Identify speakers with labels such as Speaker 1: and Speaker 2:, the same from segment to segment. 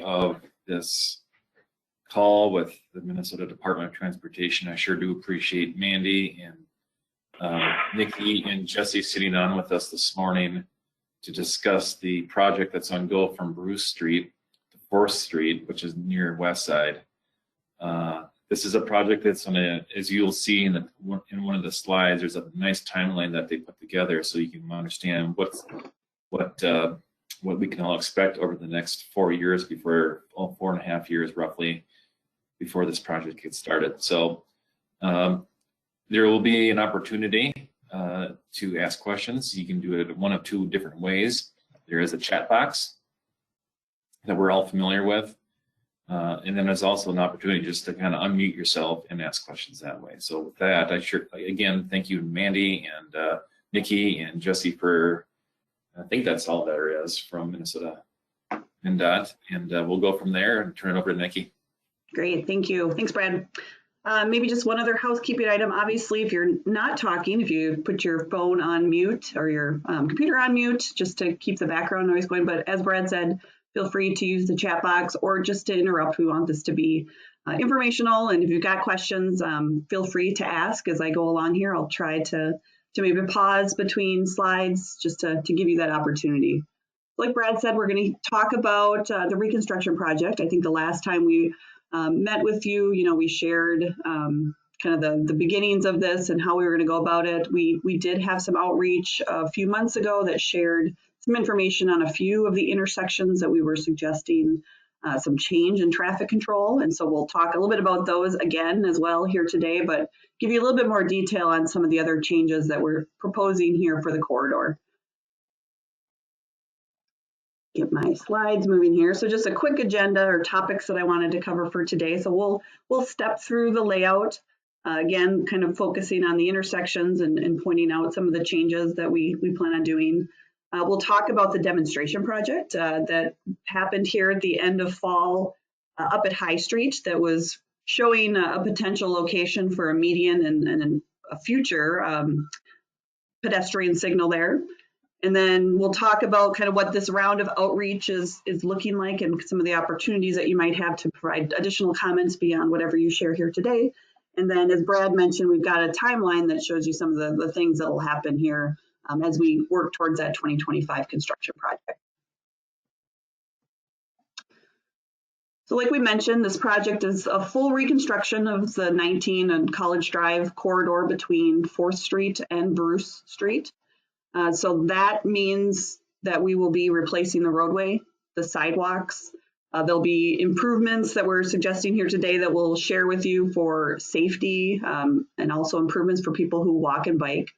Speaker 1: of this call with the Minnesota Department of Transportation. I sure do appreciate Mandy and Nikki and Jesse sitting on with us this morning to discuss the project that's on go from Bruce Street to 4th Street, which is near West Side. This is a project that's on a, as you'll see in one of the slides, there's a nice timeline that they put together so you can understand what we can all expect over the next 4 years before, 4.5 years roughly, before this project gets started. So there will be an opportunity to ask questions. You can do it one of two different ways. There is a chat box that we're all familiar with. And then there's also an opportunity just to kind of unmute yourself and ask questions that way. So with that, again, thank you, Mandy and Nikki and Jesse for, I think that's all there is from Minnesota MnDOT. And we'll go from there and turn it over to Nikki.
Speaker 2: Great, thank you. Thanks, Brad. Maybe just one other housekeeping item. Obviously, if you're not talking, if you put your phone on mute or your computer on mute, just to keep the background noise going. But as Brad said, feel free to use the chat box or just to interrupt. We want this to be informational. And if you've got questions, feel free to ask as I go along here. I'll try to maybe pause between slides just to give you that opportunity. Like Brad said, we're going to talk about the reconstruction project. I think the last time we met with you, we shared kind of the beginnings of this and how we were going to go about it. We did have some outreach a few months ago that shared some information on a few of the intersections that we were suggesting some change in traffic control. And so we'll talk a little bit about those again as well here today, but give you a little bit more detail on some of the other changes that we're proposing here for the corridor. Get my slides moving here. So just a quick agenda or topics that I wanted to cover for today. So we'll step through the layout, again, kind of focusing on the intersections and pointing out some of the changes that we plan on doing. We'll talk about the demonstration project that happened here at the end of fall up at High Street that was showing a potential location for a median and a future pedestrian signal there. And then we'll talk about kind of what this round of outreach is looking like and some of the opportunities that you might have to provide additional comments beyond whatever you share here today. And then as Brad mentioned, we've got a timeline that shows you some of the things that will happen here as we work towards that 2025 construction project. So like we mentioned, this project is a full reconstruction of the 19 and College Drive corridor between 4th Street and Bruce Street. So that means that we will be replacing the roadway, the sidewalks. There'll be improvements that we're suggesting here today that we'll share with you for safety and also improvements for people who walk and bike.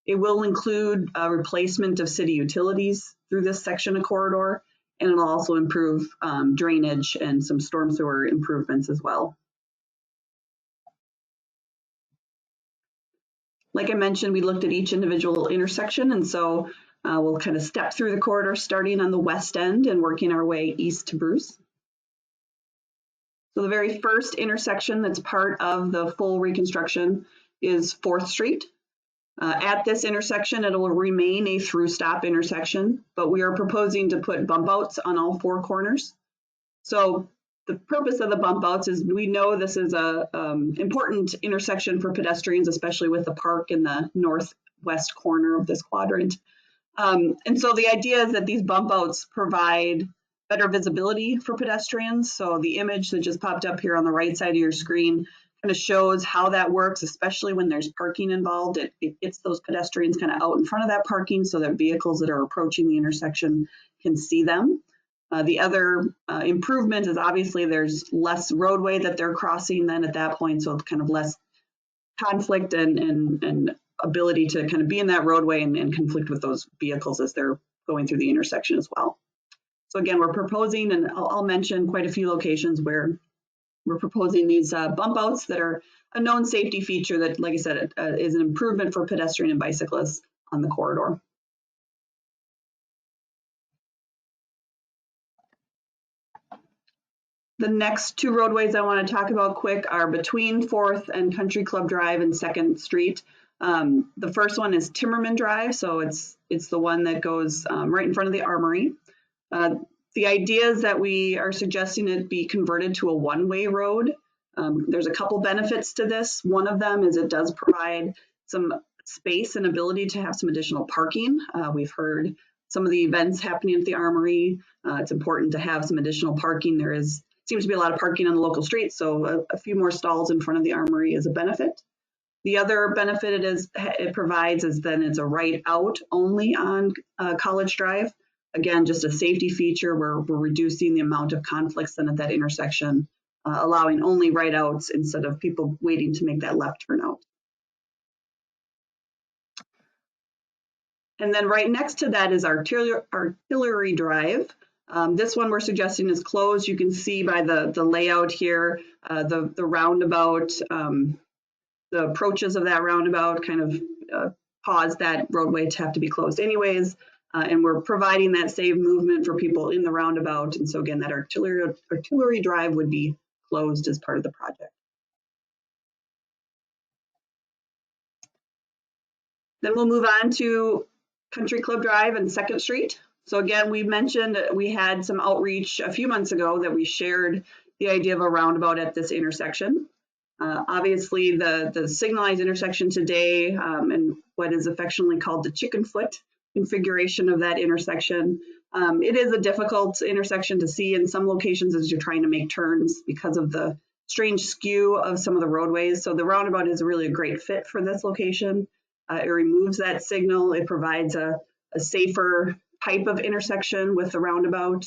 Speaker 2: It will include a replacement of city utilities through this section of corridor, and it'll also improve drainage and some storm sewer improvements as well. Like I mentioned, we looked at each individual intersection, and so we'll kind of step through the corridor starting on the west end and working our way east to Bruce. So the very first intersection that's part of the full reconstruction is 4th Street. At this intersection, it will remain a through stop intersection, but we are proposing to put bump outs on all 4 corners. So the purpose of the bump outs is we know this is a important intersection for pedestrians, especially with the park in the northwest corner of this quadrant. And so the idea is that these bump outs provide better visibility for pedestrians. So the image that just popped up here on the right side of your screen kind of shows how that works, especially when there's parking involved. It gets those pedestrians kind of out in front of that parking so that vehicles that are approaching the intersection can see them. The other improvement is obviously there's less roadway that they're crossing then at that point, so kind of less conflict and ability to kind of be in that roadway and conflict with those vehicles as they're going through the intersection as well. So again, we're proposing, and I'll mention quite a few locations where we're proposing these bump outs that are a known safety feature that, like I said, is an improvement for pedestrian and bicyclists on the corridor. The next 2 roadways I want to talk about quick are between 4th and Country Club Drive and 2nd Street. The first one is Timmerman Drive, so it's the one that goes right in front of the Armory. The idea is that we are suggesting it be converted to a one-way road. There's a couple benefits to this. One of them is it does provide some space and ability to have some additional parking. We've heard some of the events happening at the Armory. It's important to have some additional parking. There seems to be a lot of parking on the local streets, so a few more stalls in front of the Armory is a benefit. The other benefit it provides is then it's a right out only on College Drive. Again, just a safety feature where we're reducing the amount of conflicts then at that intersection, allowing only right outs instead of people waiting to make that left turn out. And then right next to that is Artillery Drive. This one we're suggesting is closed. You can see by the layout here, the roundabout, the approaches of that roundabout kind of cause that roadway to have to be closed anyways. And we're providing that safe movement for people in the roundabout. And so again, that Artillery Drive would be closed as part of the project. Then we'll move on to Country Club Drive and 2nd Street. So again, we mentioned we had some outreach a few months ago that we shared the idea of a roundabout at this intersection. Obviously, the signalized intersection today and what is affectionately called the chicken foot configuration of that intersection. It is a difficult intersection to see in some locations as you're trying to make turns because of the strange skew of some of the roadways. So the roundabout is really a great fit for this location. It removes that signal. It provides a safer type of intersection with the roundabout.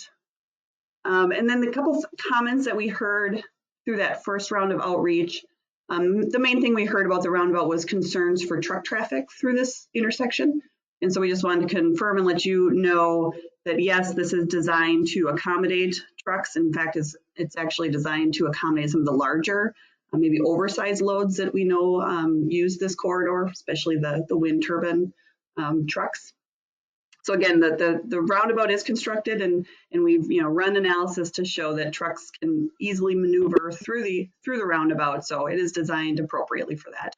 Speaker 2: And then the couple of comments that we heard through that first round of outreach, the main thing we heard about the roundabout was concerns for truck traffic through this intersection. And so we just wanted to confirm and let you know that yes, this is designed to accommodate trucks. In fact, it's actually designed to accommodate some of the larger, maybe oversized loads that we know use this corridor, especially the wind turbine trucks. So again, the roundabout is constructed, and we've run analysis to show that trucks can easily maneuver through the roundabout. So it is designed appropriately for that.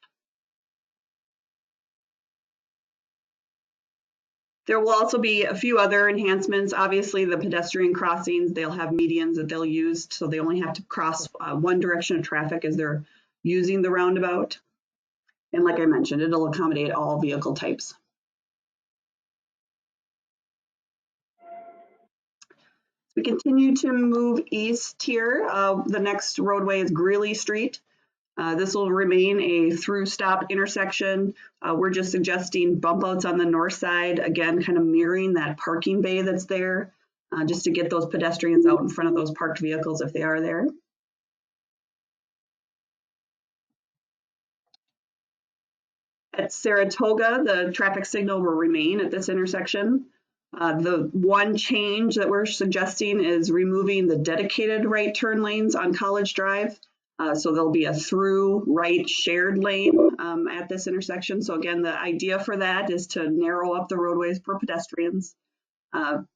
Speaker 2: There will also be a few other enhancements. Obviously, the pedestrian crossings, they'll have medians that they'll use, so they only have to cross one direction of traffic as they're using the roundabout. And like I mentioned, it'll accommodate all vehicle types. We continue to move east here. The next roadway is Greeley Street. This will remain a through stop intersection. We're just suggesting bump outs on the north side, again, kind of mirroring that parking bay that's there, just to get those pedestrians out in front of those parked vehicles if they are there. At Saratoga, the traffic signal will remain at this intersection. The one change that we're suggesting is removing the dedicated right turn lanes on College Drive. So there'll be a through right shared lane at this intersection. So again, the idea for that is to narrow up the roadways for pedestrians.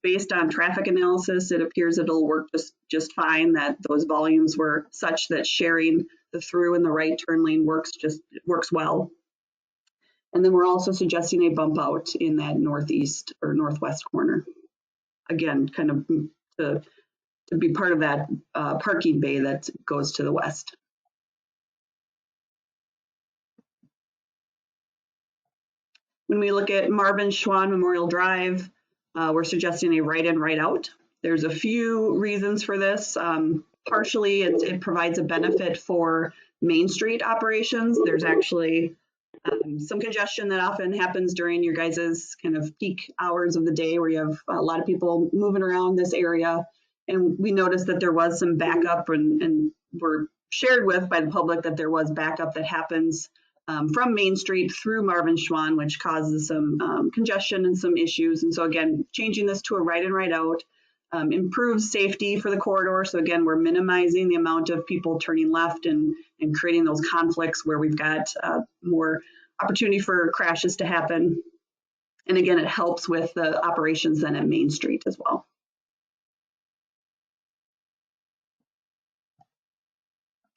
Speaker 2: Based on traffic analysis, it appears it'll work just fine, that those volumes were such that sharing the through and the right turn lane works well. And then we're also suggesting a bump out in that northeast or northwest corner. Again, kind of to be part of that parking bay that goes to the west. When we look at Marvin Schwann Memorial Drive, we're suggesting a right in, right out. There's a few reasons for this. Partially, it provides a benefit for Main Street operations. There's actually some congestion that often happens during your guys' kind of peak hours of the day where you have a lot of people moving around this area. And we noticed that there was some backup and were shared with by the public that there was backup that happens from Main Street through Marvin Schwann, which causes some congestion and some issues. And so again, changing this to a right in, right out improves safety for the corridor. So again, we're minimizing the amount of people turning left and creating those conflicts where we've got more opportunity for crashes to happen. And again, it helps with the operations then at Main Street as well.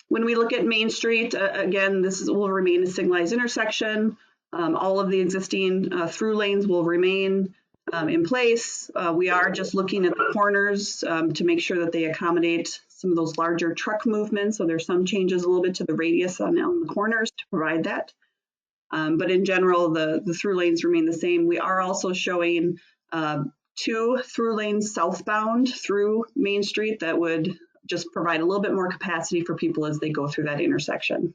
Speaker 2: When we look at Main Street, again, this will remain a signalized intersection. All of the existing through lanes will remain. in place. We are just looking at the corners to make sure that they accommodate some of those larger truck movements. So there's some changes a little bit to the radius on the corners to provide that. But in general, the through lanes remain the same. We are also showing 2 through lanes southbound through Main Street that would just provide a little bit more capacity for people as they go through that intersection.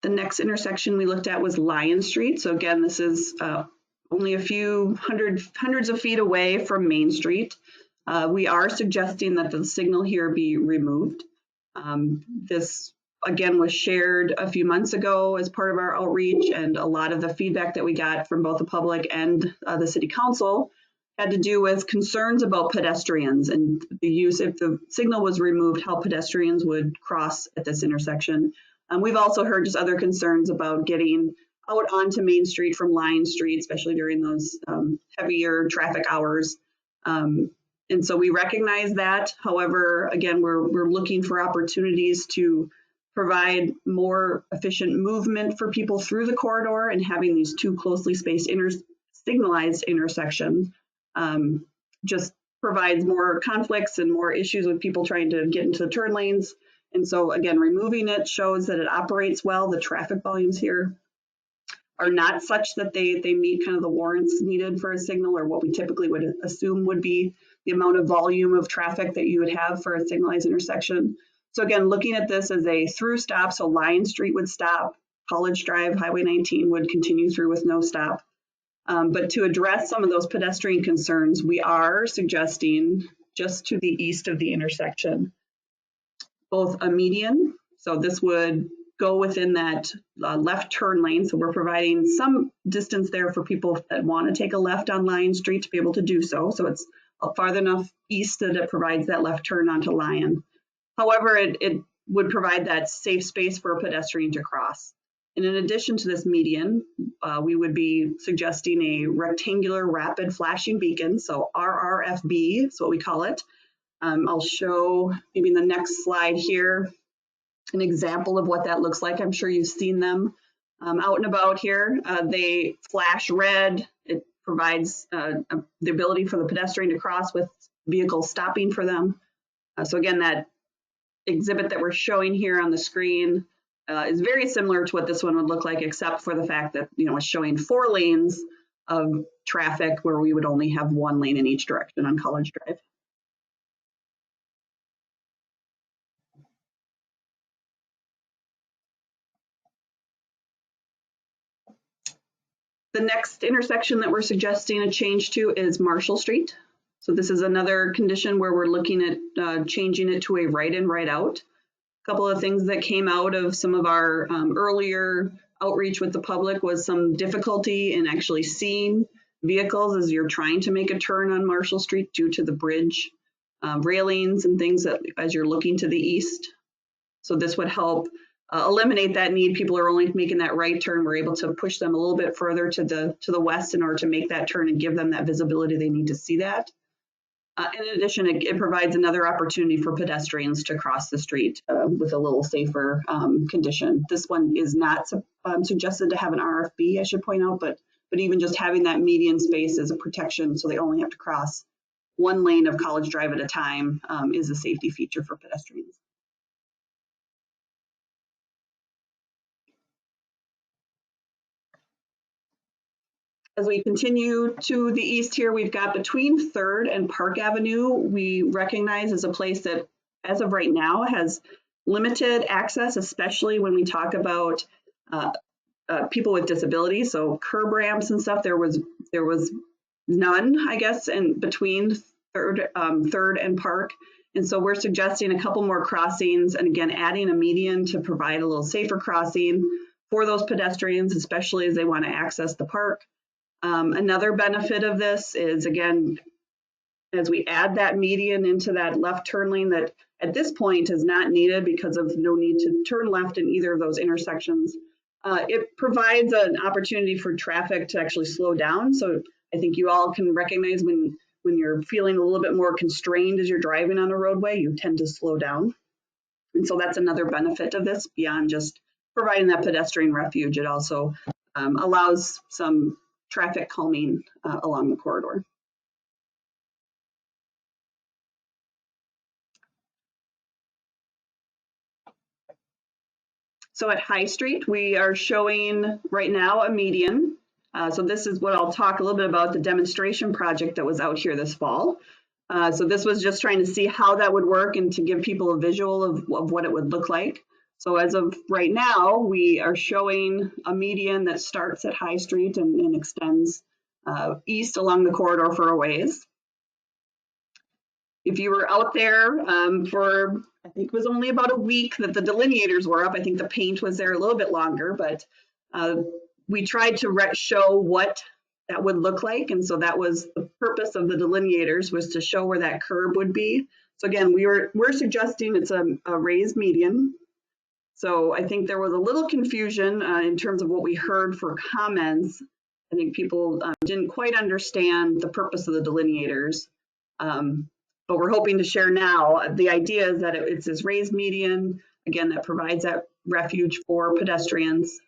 Speaker 2: The next intersection we looked at was Lion Street. So again, this is only a few hundreds of feet away from Main Street. We are suggesting that the signal here be removed. This again was shared a few months ago as part of our outreach, and a lot of the feedback that we got from both the public and the city council had to do with concerns about pedestrians and the use, if the signal was removed, how pedestrians would cross at this intersection. We've also heard just other concerns about getting out onto Main Street from Lion Street, especially during those heavier traffic hours. And so we recognize that. However, again, we're looking for opportunities to provide more efficient movement for people through the corridor, and having these 2 closely spaced signalized intersections just provides more conflicts and more issues with people trying to get into the turn lanes. And so again, removing it shows that it operates well. The traffic volumes here are not such that they meet kind of the warrants needed for a signal, or what we typically would assume would be the amount of volume of traffic that you would have for a signalized intersection. So again, looking at this as a through stop, so Lion Street would stop, College Drive, Highway 19 would continue through with no stop. But to address some of those pedestrian concerns, we are suggesting just to the east of the intersection, both a median. So this would go within that left turn lane. So we're providing some distance there for people that want to take a left on Lion Street to be able to do so. So it's far enough east that it provides that left turn onto Lion. However, it would provide that safe space for a pedestrian to cross. And in addition to this median, we would be suggesting a rectangular rapid flashing beacon, so RRFB is what we call it. I'll show maybe in the next slide here an example of what that looks like. I'm sure you've seen them out and about here. They flash red. It provides the ability for the pedestrian to cross with vehicles stopping for them. So again, that exhibit that we're showing here on the screen is very similar to what this one would look like, except for the fact that, you know, it's showing 4 lanes of traffic where we would only have 1 lane in each direction on College Drive. The next intersection that we're suggesting a change to is Marshall Street. So this is another condition where we're looking at changing it to a right in, right out. A couple of things that came out of some of our earlier outreach with the public was some difficulty in actually seeing vehicles as you're trying to make a turn on Marshall Street due to the bridge railings and things that as you're looking to the east. So this would help eliminate that need. People are only making that right turn. We're able to push them a little bit further to the west in order to make that turn and give them that visibility they need to see that. In addition, it provides another opportunity for pedestrians to cross the street with a little safer condition. This one is not suggested to have an RFB, I should point out, but even just having that median space as a protection so they only have to cross 1 lane of College Drive at a time is a safety feature for pedestrians. As we continue to the east here, we've got between 3rd and Park Avenue, we recognize as a place that, as of right now, has limited access, especially when we talk about people with disabilities. So curb ramps and stuff, there was none, I guess, in between 3rd and Park. And so we're suggesting a couple more crossings, and again, adding a median to provide a little safer crossing for those pedestrians, especially as they want to access the park. Another benefit of this is, again, as we add that median into that left turn lane that at this point is not needed because of no need to turn left in either of those intersections, it provides an opportunity for traffic to actually slow down. So I think you all can recognize when you're feeling a little bit more constrained as you're driving on a roadway, you tend to slow down. And so that's another benefit of this beyond just providing that pedestrian refuge. It also allows some traffic calming along the corridor. So at High Street, we are showing right now a median. So this is what I'll talk a little bit about, the demonstration project that was out here this fall. So this was just trying to see how that would work and to give people a visual of what it would look like. So as of right now, we are showing a median that starts at High Street and extends east along the corridor for a ways. If you were out there for, I think it was only about a week that the delineators were up. I think the paint was there a little bit longer, but we tried to show what that would look like. And so that was the purpose of the delineators, was to show where that curb would be. So again, we're suggesting it's a raised median. So I think there was a little confusion in terms of what we heard for comments. I think people didn't quite understand the purpose of the delineators. But we're hoping to share now. The idea is that it's this raised median, again, that provides that refuge for pedestrians.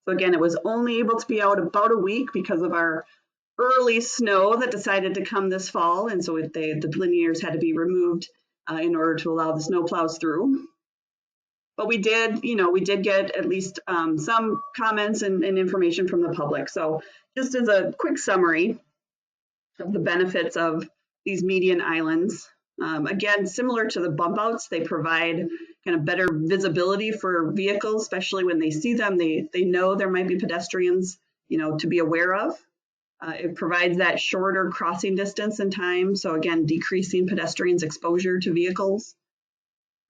Speaker 2: So again, it was only able to be out about a week because of our early snow that decided to come this fall. And so the delineators had to be removed in order to allow the snow plows through. But we did get at least some comments and information from the public. So just as a quick summary of the benefits of these median islands. Again, similar to the bump outs, they provide kind of better visibility for vehicles, especially when they see them. They know there might be pedestrians, to be aware of. It provides that shorter crossing distance and time. So again, decreasing pedestrians' exposure to vehicles.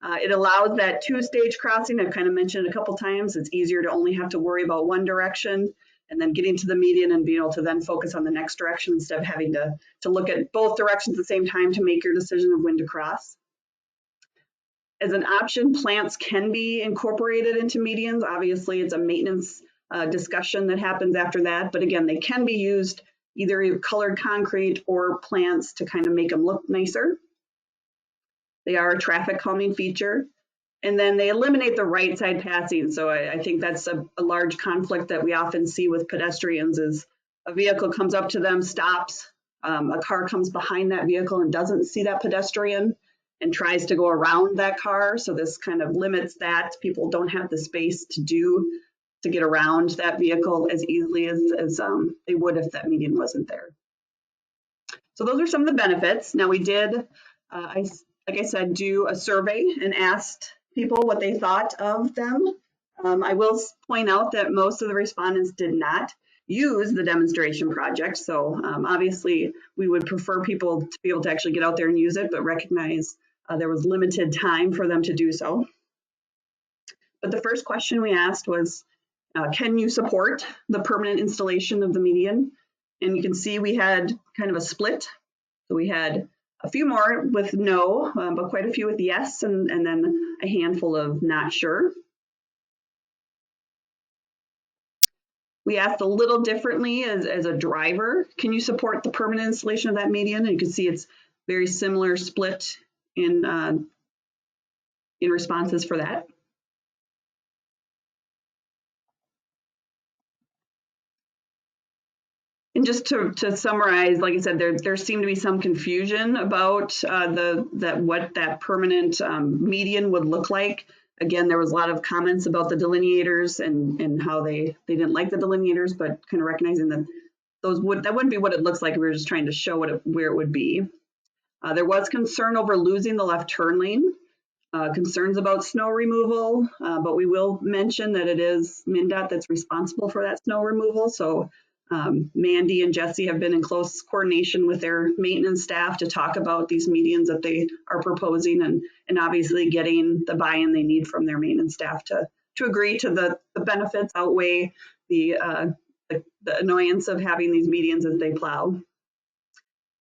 Speaker 2: It allows that two-stage crossing. I've kind of mentioned a couple times. It's easier to only have to worry about one direction, and then getting to the median and being able to then focus on the next direction instead of having to look at both directions at the same time to make your decision of when to cross. As an option, plants can be incorporated into medians. Obviously, it's a maintenance discussion that happens after that, but again, they can be used either colored concrete or plants to kind of make them look nicer. They are a traffic calming feature. And then they eliminate the right side passing. So I think that's a large conflict that we often see with pedestrians is a vehicle comes up to them, stops, a car comes behind that vehicle and doesn't see that pedestrian and tries to go around that car. So this kind of limits that. People don't have the space to get around that vehicle as easily as they would if that median wasn't there. So those are some of the benefits. Now we did, like I said, do a survey and asked people what they thought of them. I will point out that most of the respondents did not use the demonstration project. So obviously we would prefer people to be able to actually get out there and use it, but recognize there was limited time for them to do so. But the first question we asked was, can you support the permanent installation of the median? And you can see we had kind of a split. So we had a few more with no, but quite a few with yes, and then a handful of not sure. We asked a little differently as a driver, can you support the permanent installation of that median? And you can see it's very similar split in responses for that. And just to summarize, like I said, there seemed to be some confusion about what that permanent median would look like. Again, there was a lot of comments about the delineators and how they didn't like the delineators, but kind of recognizing that that wouldn't be what it looks like. We were just trying to show where it would be. There was concern over losing the left turn lane, concerns about snow removal, but we will mention that it is MnDOT that's responsible for that snow removal. So Mandy and Jesse have been in close coordination with their maintenance staff to talk about these medians that they are proposing and obviously getting the buy-in they need from their maintenance staff to agree to the benefits outweigh the annoyance of having these medians as they plow.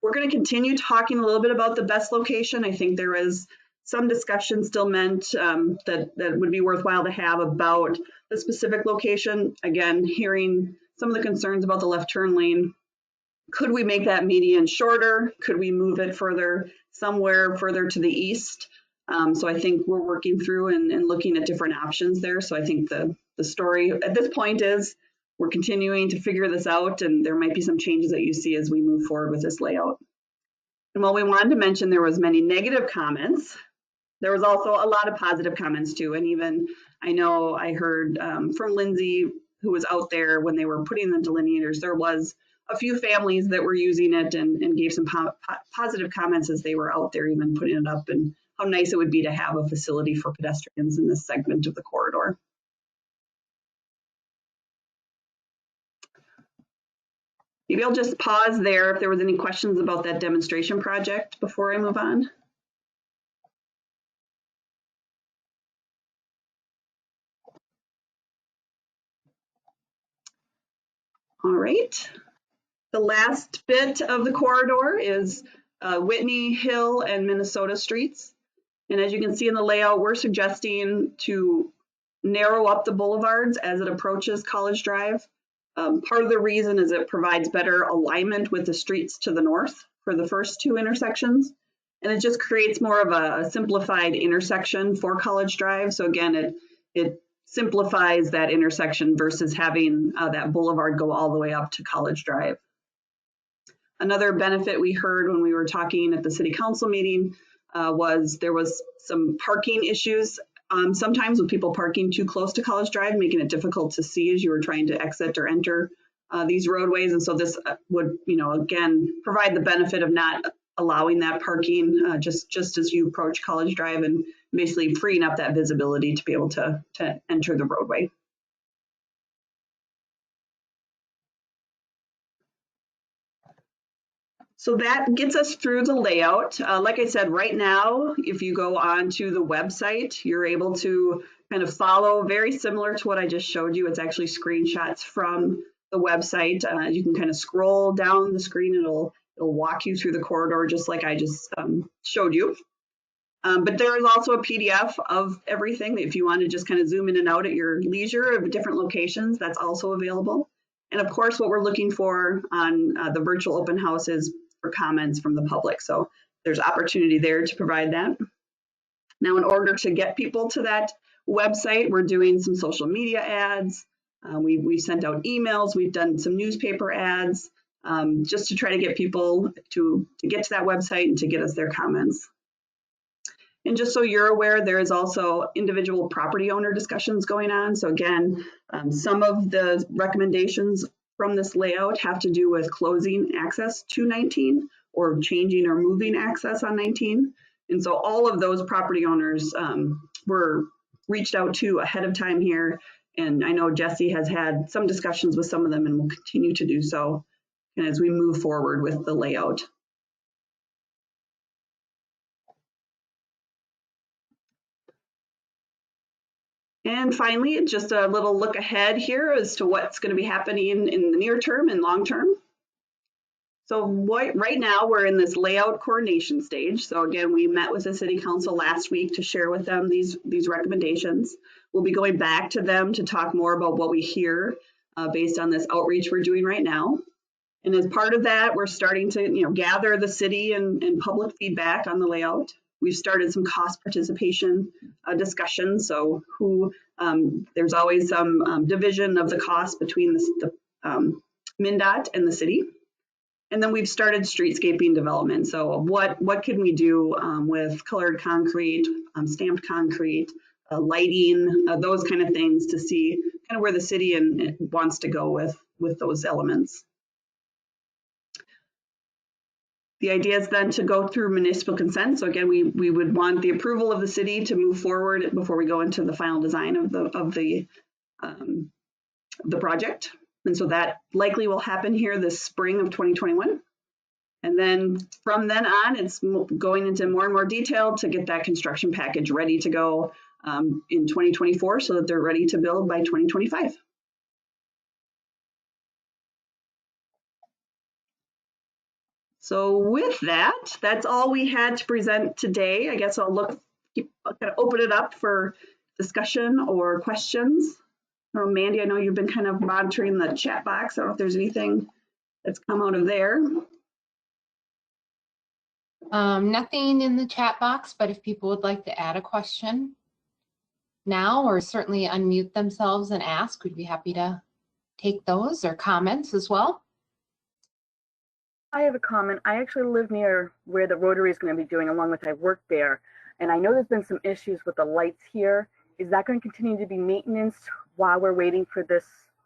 Speaker 2: We're going to continue talking a little bit about the best location. I think there is some discussion still meant that would be worthwhile to have about the specific location. Again, hearing some of the concerns about the left turn lane. Could we make that median shorter? Could we move it somewhere further to the east? So I think we're working through and looking at different options there. So I think the story at this point is we're continuing to figure this out, and there might be some changes that you see as we move forward with this layout. And while we wanted to mention there was many negative comments, there was also a lot of positive comments too. And even I know I heard from Lindsay, who was out there when they were putting the delineators, there was a few families that were using it and gave some positive comments as they were out there even putting it up, and how nice it would be to have a facility for pedestrians in this segment of the corridor. Maybe I'll just pause there if there was any questions about that demonstration project before I move on. All right. The last bit of the corridor is Whitney, Hill, and Minnesota streets. And as you can see in the layout, we're suggesting to narrow up the boulevards as it approaches College Drive. Part of the reason is it provides better alignment with the streets to the north for the first two intersections. And it just creates more of a simplified intersection for College Drive. So again, it simplifies that intersection versus having that boulevard go all the way up to College Drive. Another benefit we heard when we were talking at the city council meeting was there was some parking issues sometimes with people parking too close to College Drive, making it difficult to see as you were trying to exit or enter these roadways. And so this would, again, provide the benefit of not allowing that parking just as you approach College Drive, and basically freeing up that visibility to be able to enter the roadway. So that gets us through the layout. Like I said, right now, if you go onto the website, you're able to kind of follow very similar to what I just showed you. It's actually screenshots from the website. You can kind of scroll down the screen. It'll walk you through the corridor just like I just showed you. But there is also a PDF of everything. If you want to just kind of zoom in and out at your leisure of different locations, that's also available. And of course, what we're looking for on the virtual open house is for comments from the public. So there's opportunity there to provide that. Now, in order to get people to that website, we're doing some social media ads. We've sent out emails. We've done some newspaper ads just to try to get people to get to that website and to get us their comments. And just so you're aware, there is also individual property owner discussions going on. So again, some of the recommendations from this layout have to do with closing access to 19 or changing or moving access on 19. And so all of those property owners were reached out to ahead of time here. And I know Jesse has had some discussions with some of them and will continue to do so as we move forward with the layout. And finally, just a little look ahead here as to what's going to be happening in the near term and long term. So right now we're in this layout coordination stage. So again, we met with the city council last week to share with them these recommendations. We'll be going back to them to talk more about what we hear based on this outreach we're doing right now. And as part of that, we're starting to gather the city and public feedback on the layout. We've started some cost participation discussions. So there's always some division of the cost between the MnDOT and the city. And then we've started streetscaping development. So what can we do with colored concrete, stamped concrete, lighting, those kind of things to see kind of where the city wants to go with those elements. The idea is then to go through municipal consent. So again, we would want the approval of the city to move forward before we go into the final design of the project. And so that likely will happen here this spring of 2021. And then from then on, it's going into more and more detail to get that construction package ready to go in 2024 so that they're ready to build by 2025. So with that, that's all we had to present today. I guess I'll kind of open it up for discussion or questions. Mandy, I know you've been kind of monitoring the chat box. I don't know if there's anything that's come out of there.
Speaker 3: Nothing in the chat box, but if people would like to add a question now, or certainly unmute themselves and ask, we'd be happy to take those, or comments as well.
Speaker 4: I have a comment. I actually live near where the Rotary is going to be doing, along with I work there. And I know there's been some issues with the lights here. Is that going to continue to be maintenance while we're waiting for this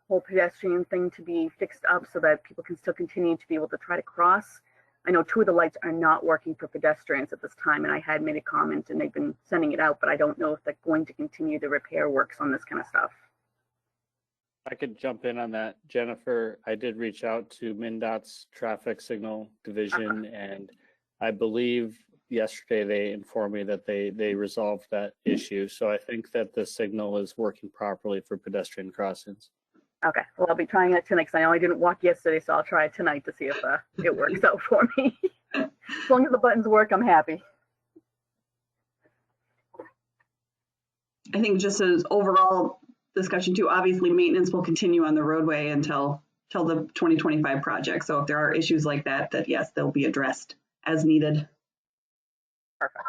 Speaker 4: whole pedestrian thing to be fixed up so that people can still continue to be able to try to cross? I know 2 of the lights are not working for pedestrians at this time, and I had made a comment and they've been sending it out, but I don't know if they're going to continue the repair works on this kind of stuff.
Speaker 5: I could jump in on that, Jennifer. I did reach out to MnDOT's traffic signal division, and I believe yesterday they informed me that they resolved that issue. So I think that the signal is working properly for pedestrian crossings.
Speaker 4: Okay, well, I'll be trying it tonight because I know I didn't walk yesterday, so I'll try it tonight to see if it works out for me. As long as the buttons work, I'm happy.
Speaker 2: I think just as overall discussion too, obviously maintenance will continue on the roadway until the 2025 project. So if there are issues like that, yes, they'll be addressed as needed.
Speaker 4: Perfect.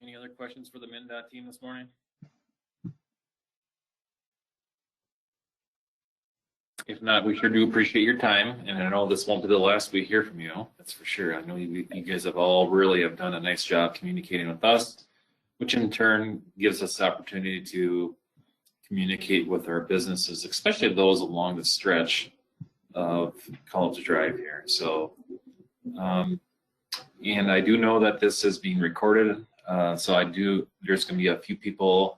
Speaker 1: Any other questions for the MnDOT team this morning? If not, we sure do appreciate your time, and I know this won't be the last we hear from you. That's for sure. I know you guys have all really have done a nice job communicating with us, which in turn gives us the opportunity to communicate with our businesses, especially those along the stretch of College Drive here. So, and I do know that this is being recorded. So there's going to be a few people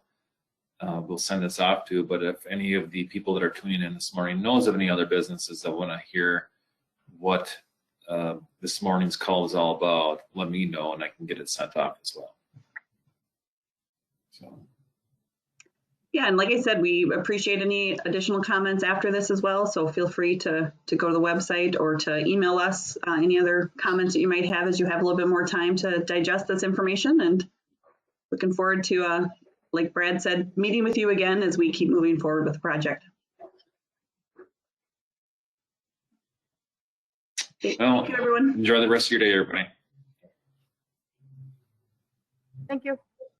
Speaker 1: we'll send this off to, but if any of the people that are tuning in this morning knows of any other businesses that want to hear what this morning's call is all about, let me know and I can get it sent off as well. So.
Speaker 2: Yeah, and like I said, we appreciate any additional comments after this as well. So feel free to go to the website or to email us any other comments that you might have as you have a little bit more time to digest this information. And looking forward to, like Brad said, meeting with you again as we keep moving forward with the project. Okay,
Speaker 1: Well,
Speaker 2: thank you, everyone.
Speaker 1: Enjoy the rest of your day, everybody.
Speaker 4: Thank you.